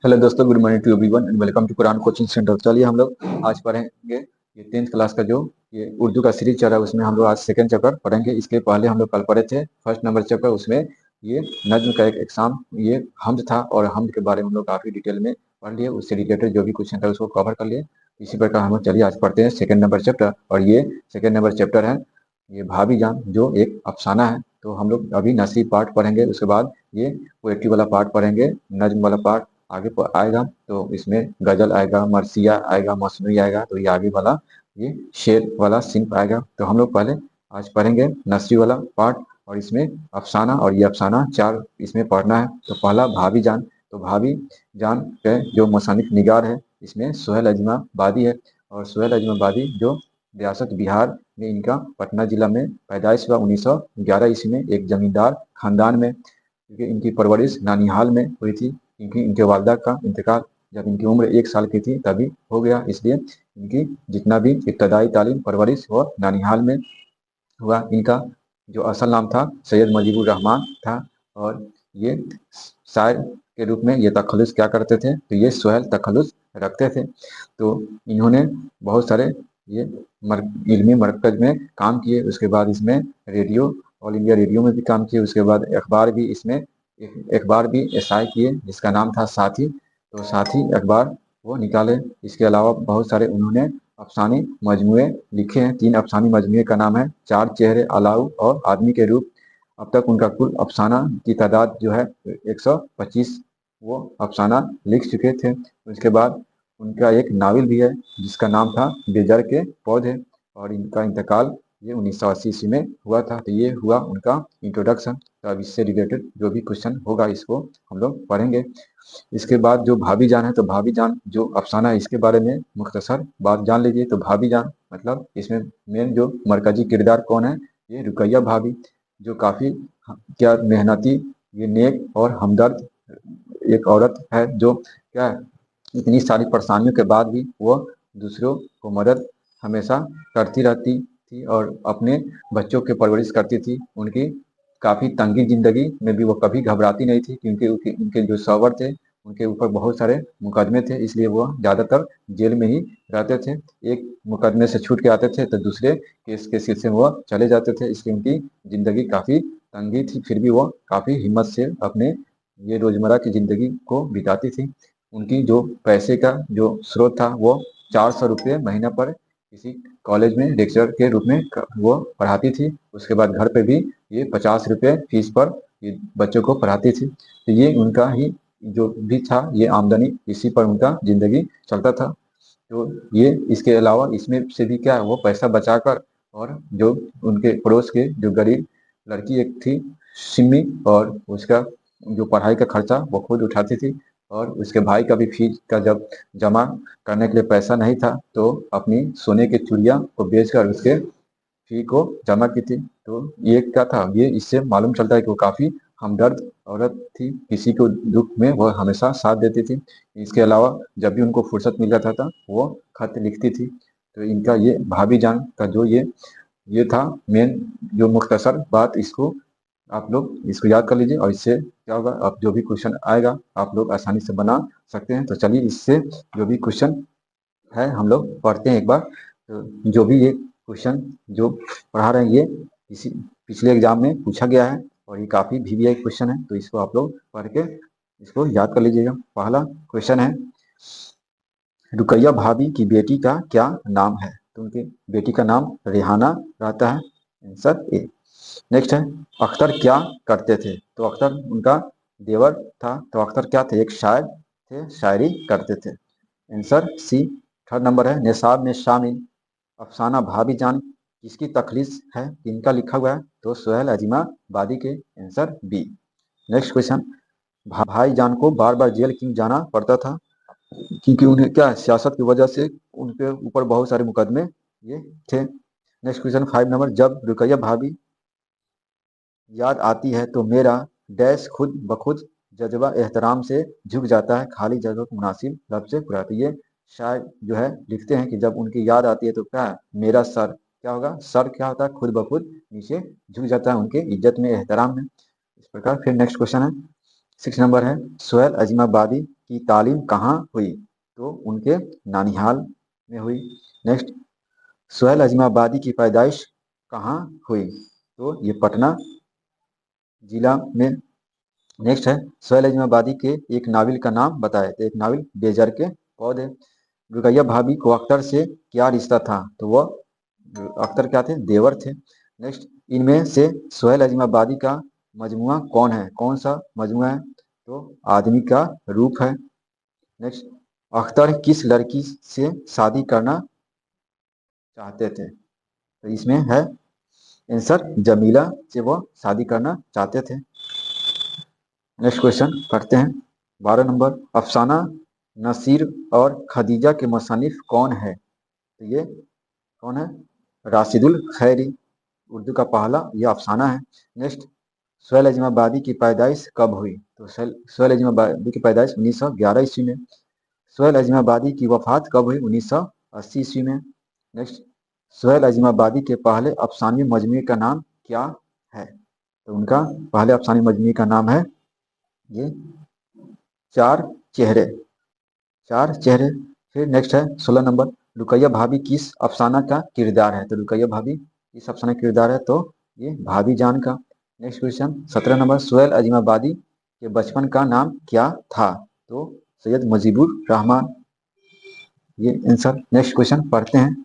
Hello दोस्तों, good morning to everyone and welcome to Quran coaching centre. चलिए हम लोग आज पढ़ेंगे ये 10th क्लास का जो ये उर्दू का सीरीज चल रहा है, उसमें हम लोग आज सेकंड चैप्टर पढ़ेंगे। इसके पहले हम लोग कल पढ़े थे फर्स्ट नंबर चैप्टर। उसमें ये नज्म का एक एग्जाम ये हमद था, और हमद के बारे में हम लोग काफ़ी डिटेल में पढ़ लिए। उससे रिलेटेड जो भी क्वेश्चन था उसको कवर कर लिए। इसी प्रकार हम लोग चलिए आज पढ़ते हैं सेकेंड नंबर चैप्टर। और ये सेकेंड नंबर चैप्टर है ये भाभी जान, जो एक अफसाना है। तो हम लोग अभी नसरी पार्ट पढ़ेंगे, उसके बाद ये पोएट्री वाला पार्ट पढ़ेंगे, नज्म वाला पार्ट आगे पर आएगा। तो इसमें गजल आएगा, मरसिया आएगा, मसनूई आएगा। तो ये आगे वाला ये शेर वाला सिंह आएगा। तो हम लोग पहले आज पढ़ेंगे नसरी वाला पार्ट, और इसमें अफसाना और ये अफसाना चार इसमें पढ़ना है। तो पहला भाभी जान। तो भाभी जान के जो मुसन्निफ निगार है इसमें सुहेल अजमाबादी है। और सुहेल अजमाबादी जो रियासत बिहार में इनका पटना जिला में पैदाइश हुआ 1911 ईस्वी में, एक जमींदार खानदान में। क्योंकि इनकी परवरिश नानिहाल में हुई थी, क्योंकि इनके वालदा का इंतकाल जब इनकी उम्र 1 साल की थी तभी हो गया। इसलिए इनकी जितना भी इब्तदाई तालीम परवरिश वो नानिहाल में हुआ। इनका जो असल नाम था सैयद मुजीबुर रहमान था। और ये शायर के रूप में ये तखल्लुस क्या करते थे, तो ये सुहेल तखल्लुस रखते थे। तो इन्होंने बहुत सारे ये इल्मी मरकज में काम किए। उसके बाद इसमें रेडियो, ऑल इंडिया रेडियो में भी काम किए। उसके बाद अखबार भी इसमें अखबार भी ऐसाई किए जिसका नाम था साथी। तो साथी अखबार वो निकाले। इसके अलावा बहुत सारे उन्होंने अफसानी मजमूए लिखे हैं। 3 अफसानी मजमूए का नाम है चार चेहरे, अलाउ और आदमी के रूप। अब तक उनका कुल अफसाना की तादाद जो है 125 वो अफसाना लिख चुके थे। उसके बाद उनका एक नावल भी है जिसका नाम था बेजर के पौधे, और इनका इंतकाल ये 1980 ईस्वी में हुआ था। तो ये हुआ उनका इंट्रोडक्शन। तो अब इससे रिलेटेड जो भी क्वेश्चन होगा इसको हम लोग पढ़ेंगे। इसके बाद जो भाभी जान है, तो भाभी जान जो अफसाना है इसके बारे में मुख्तसर बात जान लीजिए। तो भाभी जान मतलब इसमें मेन जो मरकजी किरदार कौन है, ये रुकैया भाभी, जो काफ़ी क्या मेहनती, ये नेक और हमदर्द एक औरत है, जो क्या है, इतनी सारी परेशानियों के बाद भी वो दूसरों को मदद हमेशा करती रहती थी, और अपने बच्चों की परवरिश करती थी। उनकी काफ़ी तंगी जिंदगी में भी वो कभी घबराती नहीं थी, क्योंकि उनके जो शौहर थे उनके ऊपर बहुत सारे मुकदमे थे, इसलिए वो ज़्यादातर जेल में ही रहते थे। एक मुकदमे से छूट के आते थे तो दूसरे केस के सिलसिले में वो चले जाते थे। इसलिए उनकी ज़िंदगी काफ़ी तंगी थी, फिर भी वो काफ़ी हिम्मत से अपने ये रोज़मर्रा की ज़िंदगी को बिताती थी। उनकी जो पैसे का जो स्रोत था वो 400 रुपये महीना पर किसी कॉलेज में लेक्चरर के रूप में वो पढ़ाती थी। उसके बाद घर पे भी ये 50 रुपये फीस पर ये बच्चों को पढ़ाती थी। तो ये उनका ही जो भी था ये आमदनी, इसी पर उनका ज़िंदगी चलता था। तो ये इसके अलावा इसमें से भी क्या है, वो पैसा बचाकर, और जो उनके पड़ोस के जो गरीब लड़की एक थी सिमी, और उसका जो पढ़ाई का खर्चा वो खुद उठाती थी। और उसके भाई का भी फीस का जब जमा करने के लिए पैसा नहीं था तो अपनी सोने की चूड़ियाँ को बेचकर उसके फी को जमा की थी। तो ये क्या था, ये इससे मालूम चलता है कि वो काफ़ी हमदर्द औरत थी, किसी को दुख में वो हमेशा साथ देती थी। इसके अलावा जब भी उनको फुर्सत मिल जाता था वो खत लिखती थी। तो इनका ये भाभी जान का जो ये था मेन जो मुख्तसर बात। इसको आप लोग इसको याद कर लीजिए, और इससे क्या होगा, अब जो भी क्वेश्चन आएगा आप लोग आसानी से बना सकते हैं। तो चलिए इससे जो भी क्वेश्चन है हम लोग पढ़ते हैं एक बार। तो जो भी ये क्वेश्चन जो पढ़ा रहे हैं ये इसी पिछले एग्जाम में पूछा गया है, और ये काफ़ी वीवीआई क्वेश्चन है। तो इसको आप लोग पढ़ के इसको याद कर लीजिएगा। पहला क्वेश्चन है, रुकैया भाभी की बेटी का क्या नाम है? तो उनकी बेटी का नाम रेहाना रहता है, आंसर ए। नेक्स्ट है, अख्तर क्या करते थे? तो अख्तर उनका देवर था। तो अख्तर क्या थे? एक शायर थे, शायरी करते थे, आंसर सी। थर्ड नंबर है, निसाब में शामिल अफसाना भाभी जान किसकी तखलीस है, किनका लिखा हुआ है? तो सुहेल अजीमाबादी के, आंसर बी। नेक्स्ट क्वेश्चन, भाई जान को बार बार जेल क्यों जाना पड़ता था? क्योंकि उन्हें क्या सियासत की वजह से उनके ऊपर बहुत सारे मुकदमे ये थे। नेक्स्ट क्वेश्चन 5 नंबर, जब रुकैया भाभी याद आती है तो मेरा डैश खुद ब खुद जज्बा एहतराम से झुक जाता है, खाली जगह को मुनासिब लब से पुराती। ये शायद जो है लिखते हैं कि जब उनकी याद आती है तो क्या है, मेरा सर क्या होगा, सर क्या होता है, खुद ब खुद नीचे झुक जाता है उनके इज्जत में, एहतराम में, इस प्रकार। फिर नेक्स्ट क्वेश्चन है, 6 नंबर है सुहेल अजीमाबादी की तालीम कहाँ हुई, तो उनके नानिहाल में हुई। नेक्स्ट, सुहेल अजीमाबादी की पैदाइश कहाँ हुई, तो ये पटना जिला में। नेक्स्ट है सुहेल अजीमाबादी के एक नावल का नाम बताए, तो एक नावल बेजर के पौधे। रुकैया भाभी को अख्तर से क्या रिश्ता था, तो वह अख्तर क्या थे, देवर थे। नेक्स्ट, इनमें से सुहेल अजीमाबादी का मजमुआ कौन है, कौन सा मजमुआ है, तो आदमी का रूप है। नेक्स्ट, अख्तर किस लड़की से शादी करना चाहते थे, तो इसमें है आंसर जमीला से वो शादी करना चाहते थे। नेक्स्ट क्वेश्चन करते हैं 12 नंबर, अफसाना नसीर और खदीजा के मुसन्निफ कौन है, तो ये कौन है, राशिदुल खैरी, उर्दू का पहला ये अफसाना है। नेक्स्ट, सुहेल अजीमाबादी की पैदाइश कब हुई, तो सुहेल अजीमाबादी की पैदाइश 1911 ईस्वी में। सुहेल अजीमाबादी की वफात कब हुई, 1980 ईस्वी में। नेक्स्ट, सुहेल अजीमाबादी के पहले अफसानी मजमूए का नाम क्या है, तो उनका पहले अफसानी मजमूए का नाम है ये चार चेहरे, चार चेहरे। फिर नेक्स्ट है 16 नंबर, रुकैया भाभी किस अफसाना का किरदार है, तो रुकैया भाभी किस अफसाना का किरदार है, तो ये भाभी जान का। नेक्स्ट क्वेश्चन 17 नंबर, सुहेल अजीमाबादी के बचपन का नाम क्या था, तो सैयद मुजीबुर रहमान, ये आंसर। नेक्स्ट क्वेश्चन पढ़ते हैं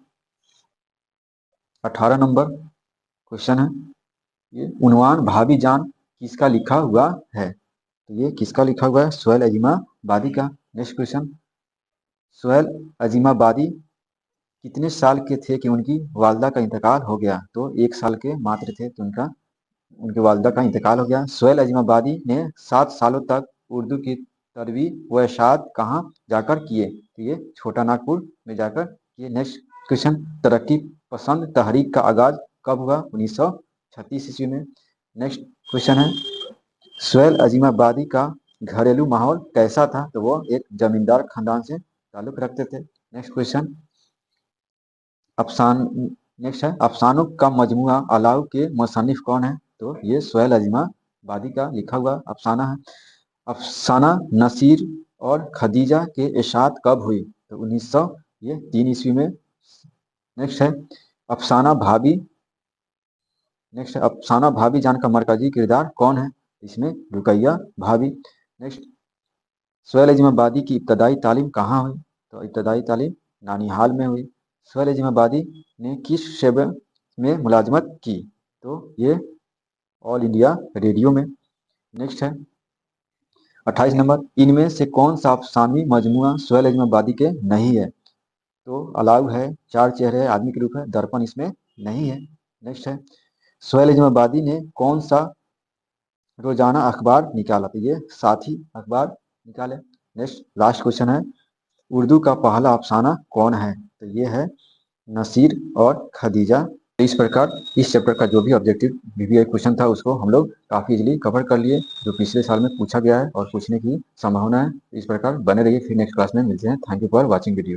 18 नंबर क्वेश्चन है ये, उन्वान भाभी जान किसका लिखा हुआ है, तो ये किसका लिखा हुआ है, सुहेल अजीमाबादी का। नेक्स्ट क्वेश्चन, सुहेल अजीमाबादी कितने साल के थे कि उनकी वालदा का इंतकाल हो गया, तो 1 साल के मात्र थे, तो उनकी वालदा का इंतकाल हो गया। सुहेल अजीमाबादी ने 7 सालों तक उर्दू की तरवी व इरशाद कहाँ जाकर किए, तो ये छोटा नागपुर में जाकर किए। नेक्स्ट क्वेश्चन, तरक्की पसंद तहरीक का आगाज कब हुआ, 1936 ईस्वी में। नेक्स्ट क्वेश्चन है सुहेल अजीमाबादी का घरेलू माहौल कैसा था, तो वो एक जमींदार खानदान से ताल्लुक रखते थे। नेक्स्ट क्वेश्चन, अफसान नेक्स्ट है अफसानों का मजमुआ अलाउ के मुसन्निफ कौन है, तो ये सुहेल अजीमाबादी का लिखा हुआ अफसाना है। अफसाना नसीर और खदीजा के इशात कब हुई, तो 1903 ईस्वी में। नेक्स्ट है अफसाना भाभी नेक्स्ट है अफसाना भाभी जान का मरकजी किरदार कौन है, इसमें रुकैया भाभी। नेक्स्ट, सुहेल अजीमाबादी की इब्तदाई तालीम कहाँ हुई, तो इब्तदाई तालीम नानिहाल में हुई। सुहेल अजीमाबादी ने किस शोबे में मुलाजमत की, तो ये ऑल इंडिया रेडियो में। नेक्स्ट है 28 नंबर, इनमें से कौन सा अफसानी मजमुआ सुहेल अजीमाबादी के नहीं है, तो अलाउ है, चार चेहरे है, आदमी के रूप है, दर्पण इसमें नहीं है। नेक्स्ट है सुहेल अजीमाबादी ने कौन सा रोजाना अखबार निकाला, तो ये साथी अखबार निकाले। नेक्स्ट लास्ट क्वेश्चन है उर्दू का पहला अफसाना कौन है, तो ये है नसीर और खदीजा। तो इस प्रकार इस चैप्टर का जो भी ऑब्जेक्टिव बीबीए क्वेश्चन था उसको हम लोग काफ़ी इजीली कवर कर लिए, जो पिछले साल में पूछा गया है और पूछने की संभावना है। इस प्रकार बने रहिए, फिर नेक्स्ट क्लास में मिलते हैं। Thank you for watching video.